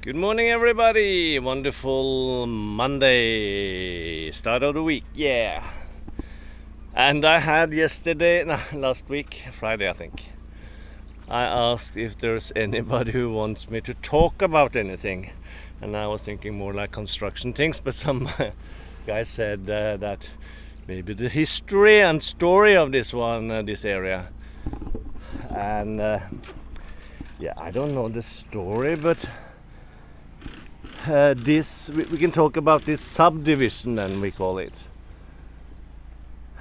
Good morning, everybody. Wonderful Monday, start of the week. Yeah. And I had last week, Friday I think, I asked if there's anybody who wants me to talk about anything, and I was thinking more like construction things, but some guys said that maybe the history and story of this area. And yeah, I don't know the story, but we can talk about this subdivision, then we call it.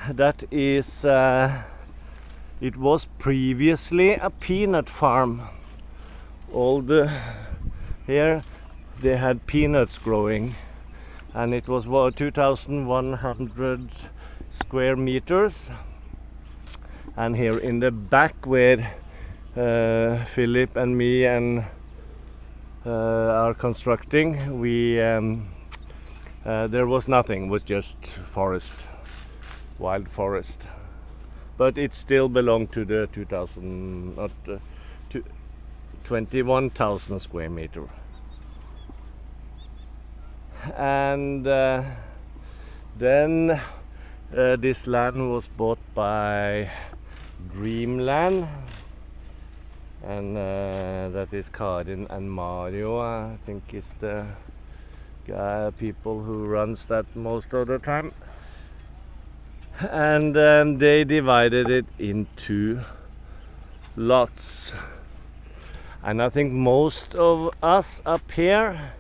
That is, it was previously a peanut farm. Here they had peanuts growing, and it was 2,100 square meters. And here in the back, where Philip and me and are constructing, there was nothing, it was just forest, wild forest, but it still belonged to the 21,000 square meter. And then this land was bought by Dreamland, and that is Karin and Mario, I think, is the people who runs that most of the time. And they divided it into lots, and I think most of us up here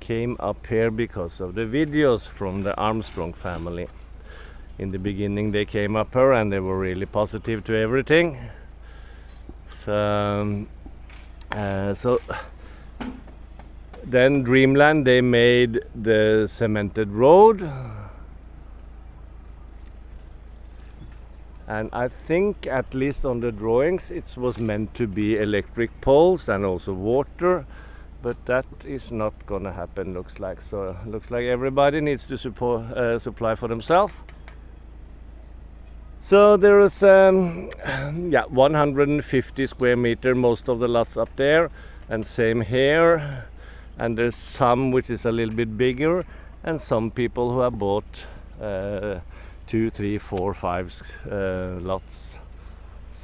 came up here because of the videos from the Armstrong family. In the beginning they came up here and they were really positive to everything. So then Dreamland, they made the cemented road, and I think, at least on the drawings, it was meant to be electric poles and also water, but that is not gonna happen, looks like. So looks like everybody needs to supply for themselves. So there is 150 square meter, most of the lots up there, and same here. And there's some which is a little bit bigger, and some people who have bought 2, 3, 4, 5 lots.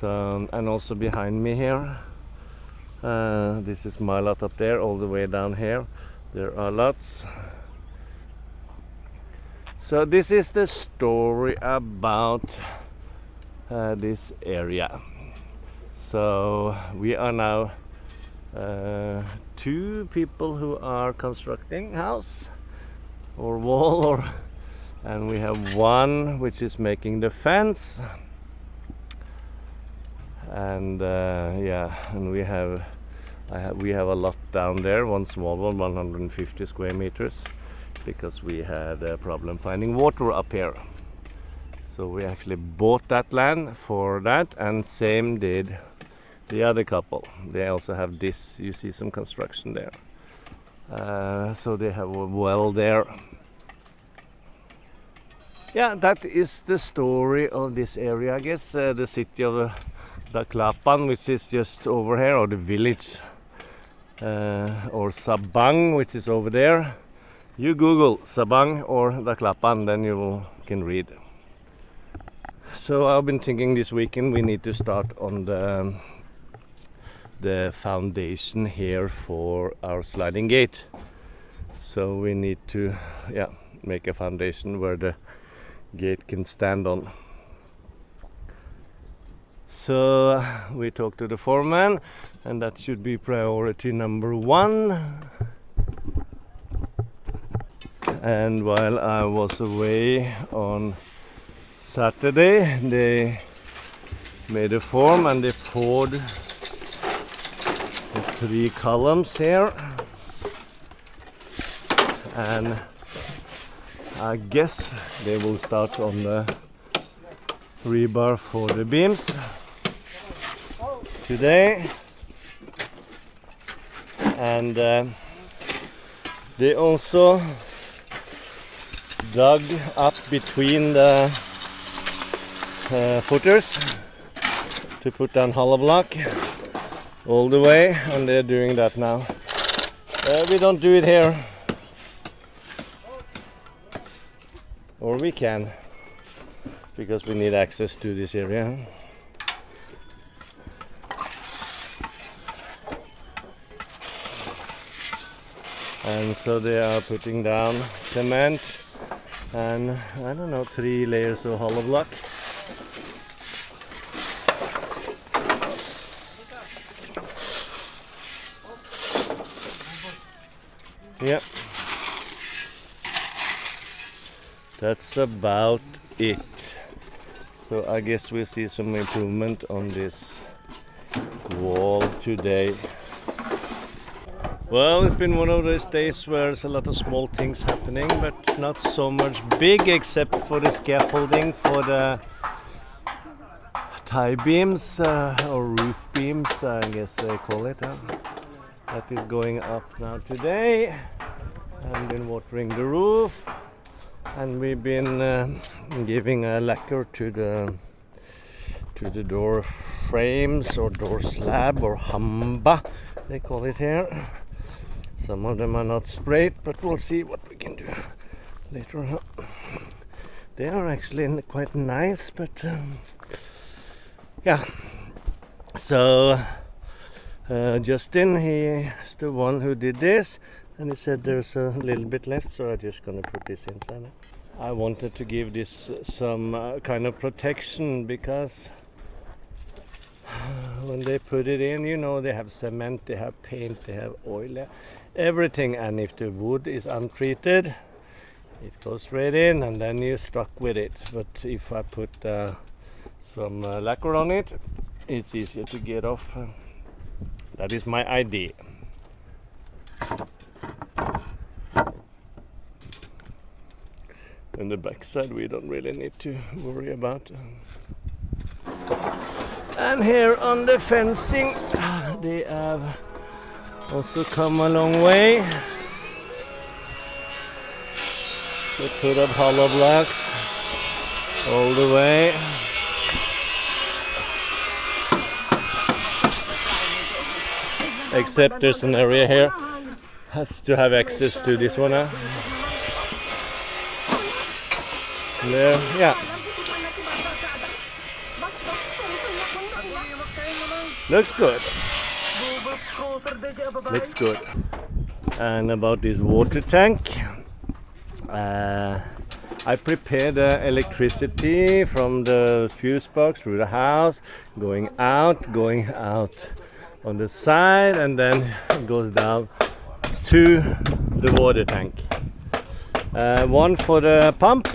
So, and also behind me here, this is my lot up there. All the way down here there are lots. So this is the story about this area. So we are now 2 people who are constructing house or wall, and we have one which is making the fence, and and we have a lot down there, one small one, 150 square meters, because we had a problem finding water up here. So we actually bought that land for that, and same did the other couple. They also have this, you see some construction there. So they have a well there. Yeah, that is the story of this area, I guess. The city of Daklapan, which is just over here, or the village, or Sabang, which is over there. You Google Sabang or Daklapan, then you can read. So I've been thinking this weekend we need to start on the foundation here for our sliding gate. So we need to make a foundation where the gate can stand on. So we talked to the foreman, and that should be priority number 1. And while I was away on Saturday, they made a form and they poured the 3 columns here, and I guess they will start on the rebar for the beams today. And they also dug up between the footers to put down hollow block all the way, and they're doing that now. We don't do it here. Or we can, because we need access to this area. And so they are putting down cement and I don't know, 3 layers of hollow block. Yep. That's about it. So I guess we'll see some improvement on this wall today. Well, it's been one of those days where there's a lot of small things happening, but not so much big, except for the scaffolding for the tie beams or roof beams, I guess they call it. That is going up now today. I've been watering the roof, and we've been giving a lacquer to the door frames or door slab or hamba, they call it here. Some of them are not sprayed, but we'll see what we can do later on. They are actually quite nice, but yeah. So Justin, he's the one who did this, and he said there's a little bit left, so I'm just gonna put this inside. I wanted to give this some kind of protection, because when they put it in, you know, they have cement, they have paint, they have oil, everything, and if the wood is untreated, it goes straight in and then you're stuck with it. But if I put some lacquer on it, it's easier to get off. That is my idea. And the backside we don't really need to worry about. And here on the fencing, they have also come a long way. They put up hollow blocks all the way. Except there's an area here has to have access to this one now. There, yeah. Looks good. Looks good. And about this water tank, I prepared the electricity from the fuse box through the house, going out on the side, and then it goes down to the water tank. One for the pump,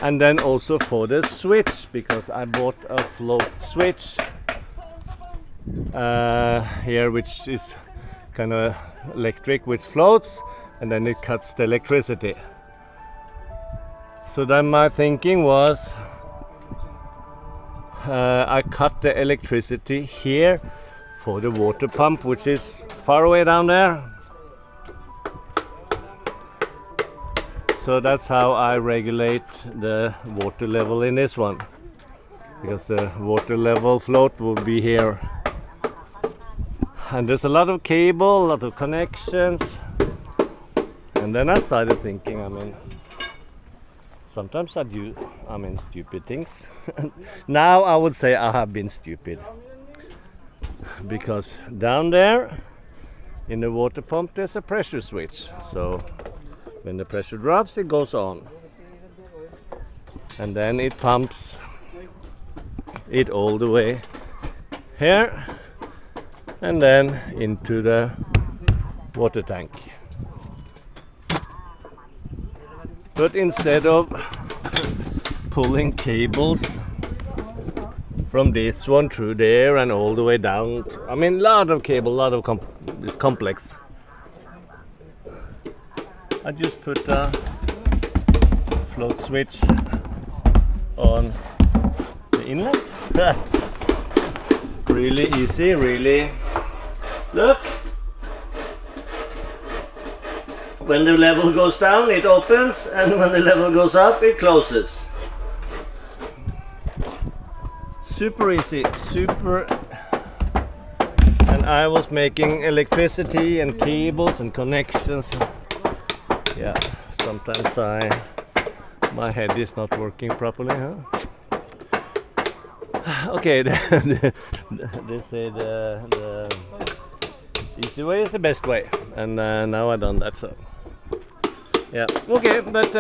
and then also for the switch, because I bought a float switch here, which is kind of electric, which floats and then it cuts the electricity. So then my thinking was I cut the electricity here for the water pump, which is far away down there. So that's how I regulate the water level in this one, because the water level float will be here. And there's a lot of cable, a lot of connections. And then I started thinking, sometimes I do, stupid things. Now I would say I have been stupid. Because down there in the water pump there's a pressure switch. So when the pressure drops, it goes on. And then it pumps it all the way here and then into the water tank. But instead of pulling cables from this one through there and all the way down, lot of cable, it's complex. I just put a float switch on the inlet. Really easy, really. Look. When the level goes down, it opens, and when the level goes up, it closes. Super easy, super. And I was making electricity and cables and connections. Yeah, sometimes my head is not working properly, huh? Okay, they say the easy way is the best way, and now I've done that, so yeah, okay, but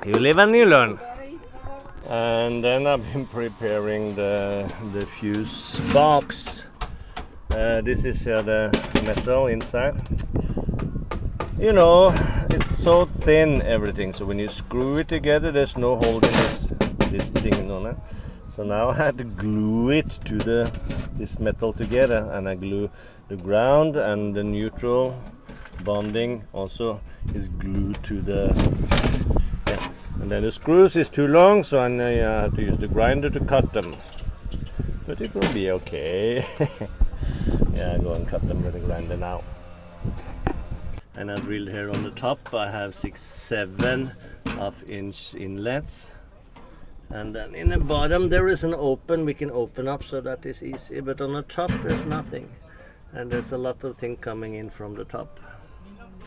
you live and you learn. And then I've been preparing the fuse box. This is the metal inside. You know, it's so thin, everything, so when you screw it together there's no holding this thing on it. So now I had to glue it to this metal together, and I glue the ground, and the neutral bonding also is glued to the, yeah. And then the screws is too long, so I have to use the grinder to cut them, but it will be okay. Yeah, go and cut them with the grinder now. And I drilled here on the top. I have 6-7 half-inch inlets. And then in the bottom there is an open, we can open up, so that is easy. But on the top there's nothing. And there's a lot of things coming in from the top.